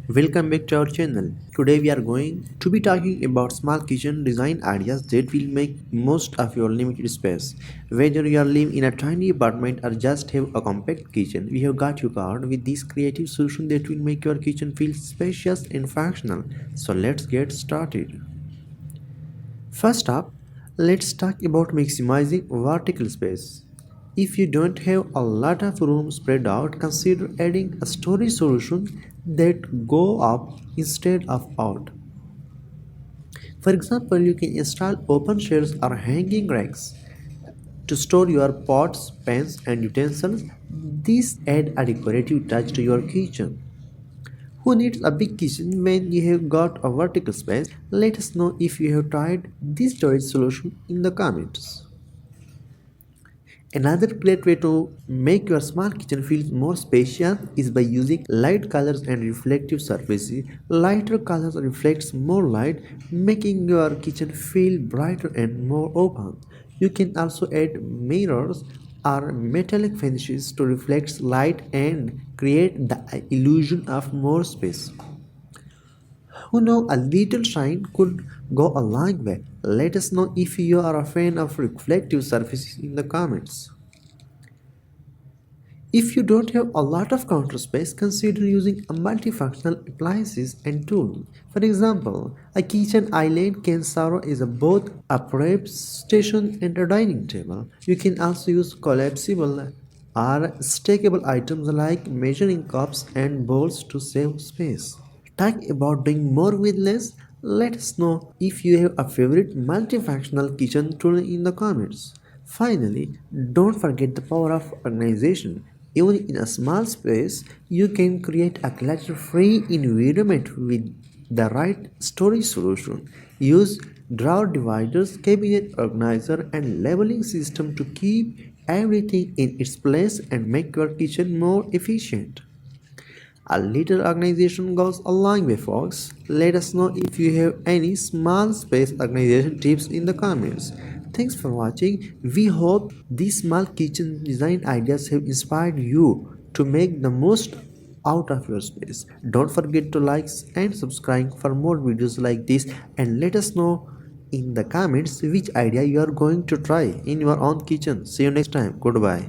Welcome back to our channel. Today we are going to be talking about small kitchen design ideas that will make most of your limited space. Whether you are living in a tiny apartment or just have a compact kitchen, we have got you covered with this creative solution that will make your kitchen feel spacious and functional. So let's get started. First up, let's talk about maximizing vertical space. If you don't have a lot of room spread out, consider adding a storage solution that go up instead of out. For example, you can install open shelves or hanging racks to store your pots, pans, and utensils. These add a decorative touch to your kitchen. Who needs a big kitchen when you have got a vertical space? Let us know if you have tried this storage solution in the comments. Another great way to make your small kitchen feel more spacious is by using light colors and reflective surfaces. Lighter colors reflects more light, making your kitchen feel brighter and more open. You can also add mirrors or metallic finishes to reflect light and create the illusion of more space. Who know a little shine could go a long way. Let us know if you are a fan of reflective surfaces in the comments. If you don't have a lot of counter space, consider using a multifunctional appliances and tools. For example, a kitchen island can serve as both a prep station and a dining table. You can also use collapsible or stackable items like measuring cups and bowls to save space. Talk about doing more with less. Let us know if you have a favorite multifunctional kitchen tool in the comments. Finally, don't forget the power of organization. Even in a small space, you can create a clutter-free environment with the right storage solution. Use drawer dividers, cabinet organizer, and labeling system to keep everything in its place and make your kitchen more efficient. A little organization goes a long way, folks. Let us know if you have any small space organization tips in the comments. Thanks for watching. We hope these small kitchen design ideas have inspired you to make the most out of your space. Don't forget to like and subscribe for more videos like this, and let us know in the comments which idea you are going to try in your own kitchen. See you next time. Goodbye.